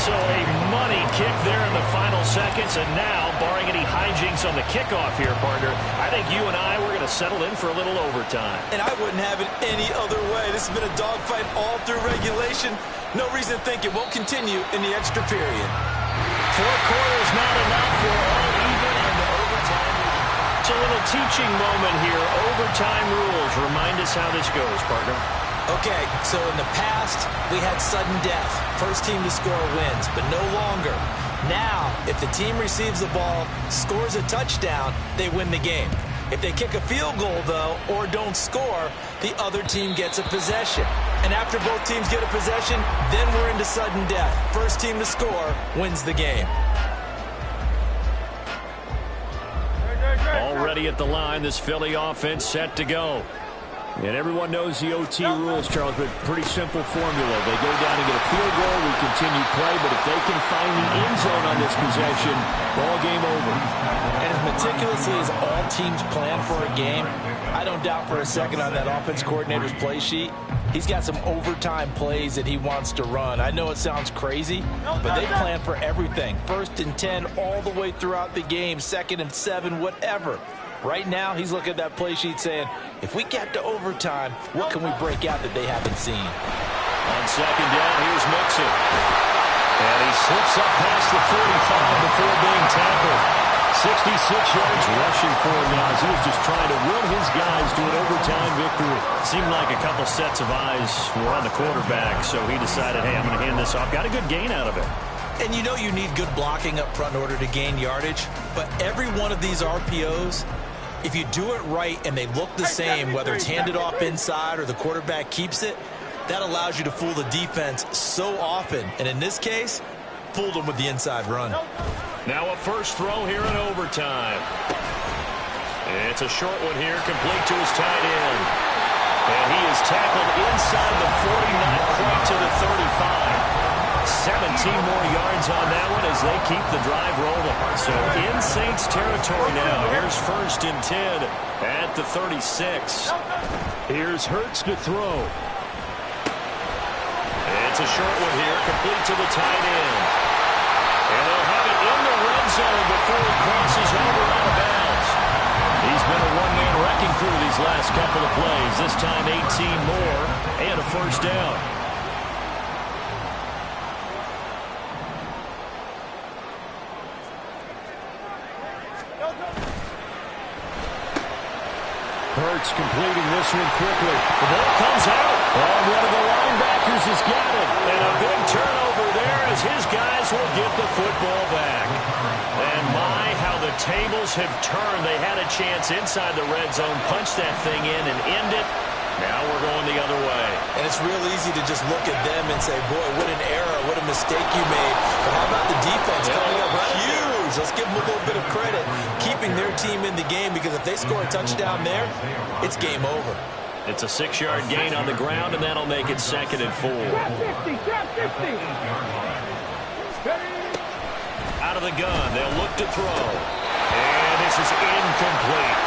So a money kick there in the final seconds. And now, barring any hijinks on the kickoff here, partner, I think you and I, we're going to settle in for a little overtime. And I wouldn't have it any other way. This has been a dogfight all through regulation. No reason to think it won't continue in the extra period. 4 quarters not enough. We're all even in the overtime. It's a little teaching moment here. Overtime rules. Remind us how this goes, partner. Okay, so in the past, we had sudden death. First team to score wins, but no longer. Now, if the team receives the ball, scores a touchdown, they win the game. If they kick a field goal, though, or don't score, the other team gets a possession. And after both teams get a possession, then we're into sudden death. First team to score wins the game. Already at the line, this Philly offense set to go. And everyone knows the OT rules, Charles, but pretty simple formula. They go down and get a field goal, we continue play, but if they can find the end zone on this possession, ball game over. And as meticulously as all teams plan for a game, I don't doubt for a second on that offense coordinator's play sheet, he's got some overtime plays that he wants to run. I know it sounds crazy, but they plan for everything. 1st and 10 all the way throughout the game, 2nd and 7, whatever. Right now, he's looking at that play sheet saying, if we get to overtime, what can we break out that they haven't seen? On 2nd down, here's Mixon. And he slips up past the 45 before being tackled. 66 yards rushing for him now as he was just trying to will his guys to an overtime victory. Seemed like a couple sets of eyes were on the quarterback, so he decided, hey, I'm going to hand this off. Got a good gain out of it. And you know you need good blocking up front in order to gain yardage, but every one of these RPOs, if you do it right and they look the same, whether it's handed off inside or the quarterback keeps it, that allows you to fool the defense so often. And in this case, fooled them with the inside run. Now a first throw here in overtime. It's a short one here, complete to his tight end. And he is tackled inside the 40, not quite to the 35. 17 more yards on that one as they keep the drive rolling. So in Saints territory now. Here's 1st and 10 at the 36. Here's Hurts to throw. It's a short one here, complete to the tight end. And they'll have it in the red zone before he crosses over out of bounds. He's been a one-man wrecking through these last couple of plays. This time 18 more and a first down. Hurts completing this one quickly. The ball comes out. And one of the linebackers has got it. And a big turnover there as his guys will get the football back. And my, how the tables have turned. They had a chance inside the red zone, punch that thing in and end it. Now we're going the other way. And it's real easy to just look at them and say, boy, what an error, what a mistake you made. But how about the defense coming up huge? Let's give them a little bit of credit, keeping their team in the game, because if they score a touchdown there, it's game over. It's a 6-yard gain on the ground, and that'll make it 2nd and 4. Out of the gun, they'll look to throw. And this is incomplete.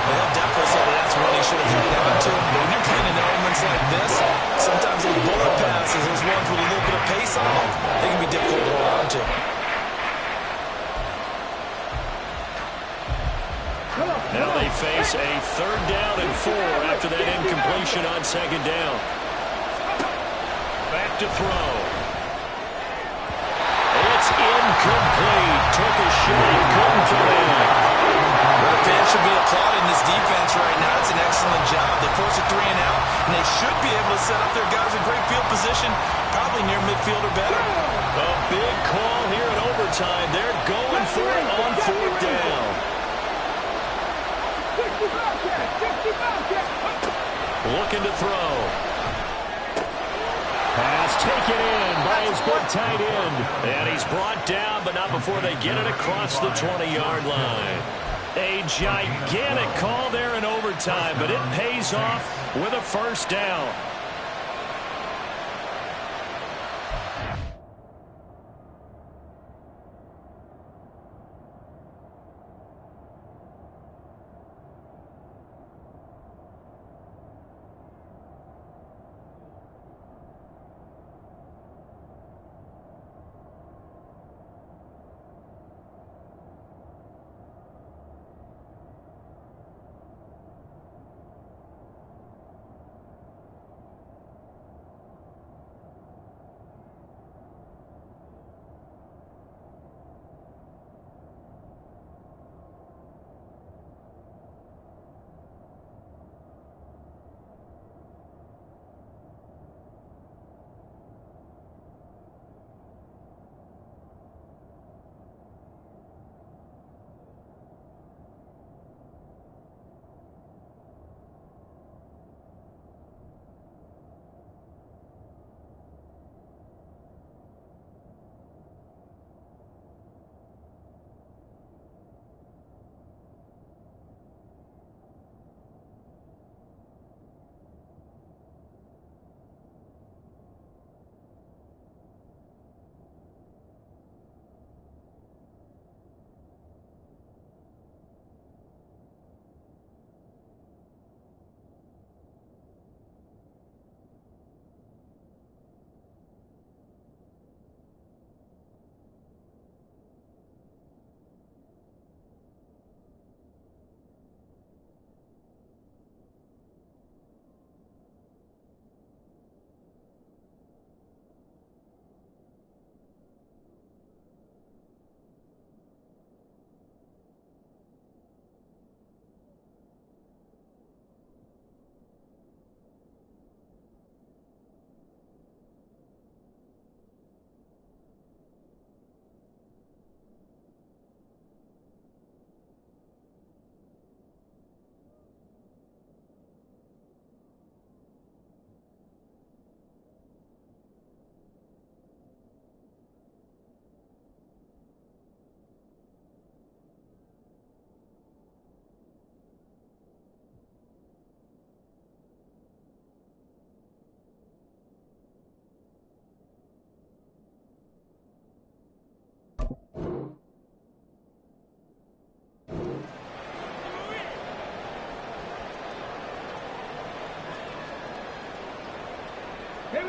They'll definitely say that's when he should have thrown that to him. But when you're playing in elements like this, sometimes those bullet passes, those ones with a little bit of pace on them, they can be difficult to hold on to. Now they face a 3rd down and 4 after that incompletion on 2nd down. Back to throw. It's incomplete. Took a shot, couldn't put in. Well, the fans should be applauding this defense right now. It's an excellent job. They force a 3 and out, and they should be able to set up their guys in great field position, probably near midfield or better. A big call here in overtime. They're going for it on 4th down. Looking to throw. Pass taken in by his big tight end. And he's brought down, but not before they get it across the 20-yard line. A gigantic call there in overtime, but it pays off with a first down.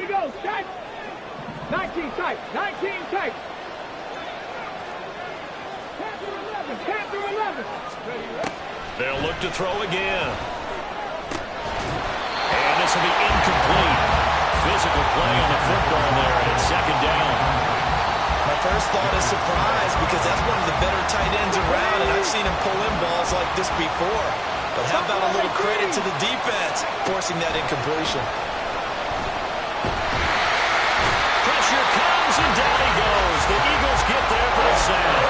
to go. Set. 19 tight. 19 tight. Panther 11. They'll look to throw again. And this will be incomplete. Physical play on the football there, and it's second down. My first thought is surprise because that's one of the better tight ends around, and I've seen him pull in balls like this before. But how about a little credit to the defense forcing that incompletion? Pressure comes, and down he goes. The Eagles get there for the sack.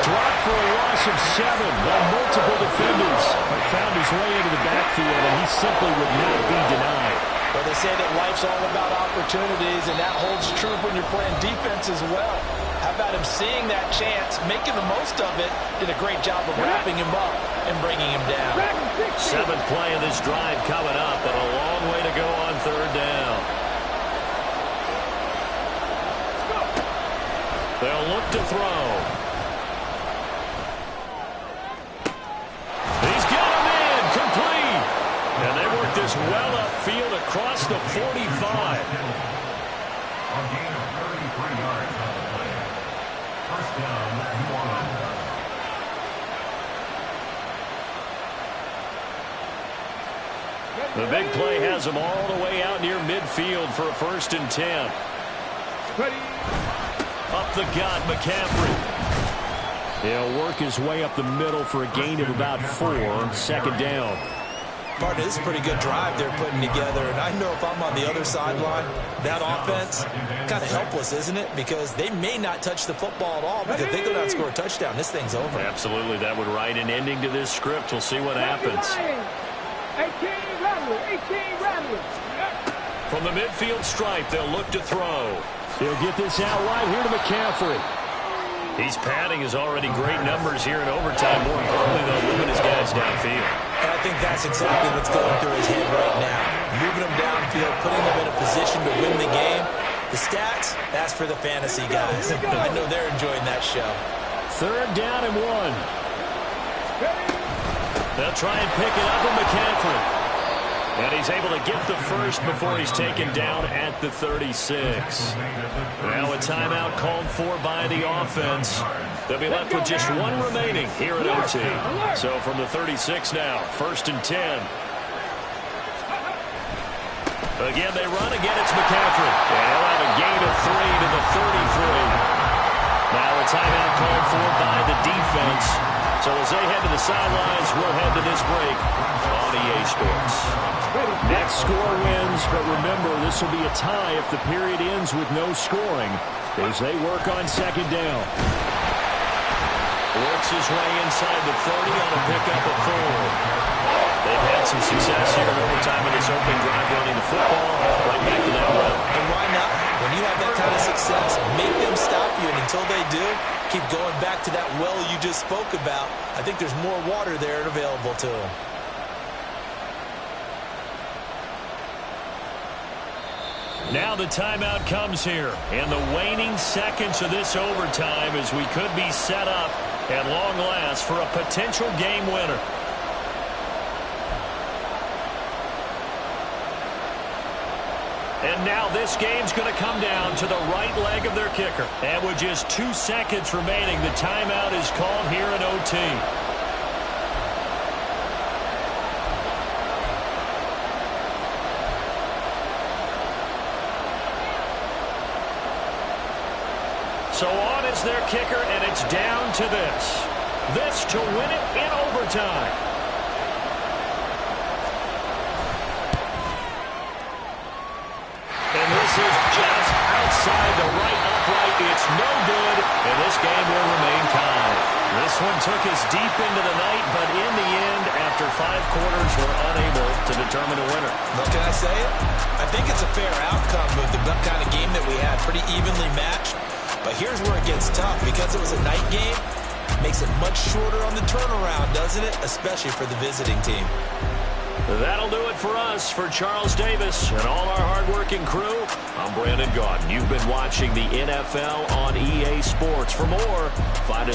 Dropped for a loss of 7 by multiple defenders. But found his way into the backfield, and he simply would not be denied. Well, they say that life's all about opportunities, and that holds true when you're playing defense as well. How about him seeing that chance, making the most of it, did a great job of wrapping him up and bringing him down. 7th play of this drive coming up, and a long way to go on third down. They'll look to throw. He's got him in, complete. And they work this well upfield across the 45. A gain of 33 yards on the play. First down, New Orleans. The big play has him all the way out near midfield for a 1st and 10. Up the gut, McCaffrey. He'll work his way up the middle for a gain of about 4, second down. Partner, this is a pretty good drive they're putting together, and I know if I'm on the other sideline, that offense, kind of helpless, isn't it? Because they may not touch the football at all, because if they go down and score a touchdown, this thing's over. Absolutely, that would write an ending to this script. We'll see what happens. 18 Rattler. From the midfield stripe, they'll look to throw. He'll get this out wide here to McCaffrey. He's padding his already great numbers here in overtime. More importantly, they'll limit his guys downfield. And I think that's exactly what's going through his head right now. Moving them downfield, putting them in a position to win the game. The stats, that's for the fantasy guys. I know they're enjoying that show. 3rd down and 1. They'll try and pick it up with McCaffrey. And he's able to get the first before he's taken down at the 36. Now a timeout called for by the offense. They'll be left with just 1 remaining here at OT. So from the 36 now, 1st and 10. Again, they run. Again, it's McCaffrey. And he'll have a gain of 3 to the 33. Now a timeout called for by the defense. So as they head to the sidelines, we'll head to this break on EA Sports. Next score wins, but remember, this will be a tie if the period ends with no scoring as they work on 2nd down. Works his way inside the 30 on a pickup of 4. They've had some success here in overtime in this opening drive running the football. Right back to that run. And why not? When you have that kind of success, make them stop you, and until they do, keep going back to that well you just spoke about. I think there's more water there and available to them. Now the timeout comes here, and the waning seconds of this overtime as we could be set up at long last for a potential game winner. And now this game's going to come down to the right leg of their kicker. And with just 2 seconds remaining, the timeout is called here in OT. So on is their kicker, and it's down to this. This to win it in overtime. And this is just outside the right upright. It's no good, and this game will remain tied. This one took us deep into the night, but in the end, after 5 quarters, we're unable to determine a winner. Well, can I say it? I think it's a fair outcome with the kind of game that we had, pretty evenly matched. But here's where it gets tough. Because it was a night game, makes it much shorter on the turnaround, doesn't it? Especially for the visiting team. That'll do it for us. For Charles Davis and all our hardworking crew, I'm Brandon Gaudin. You've been watching the NFL on EA Sports. For more, find us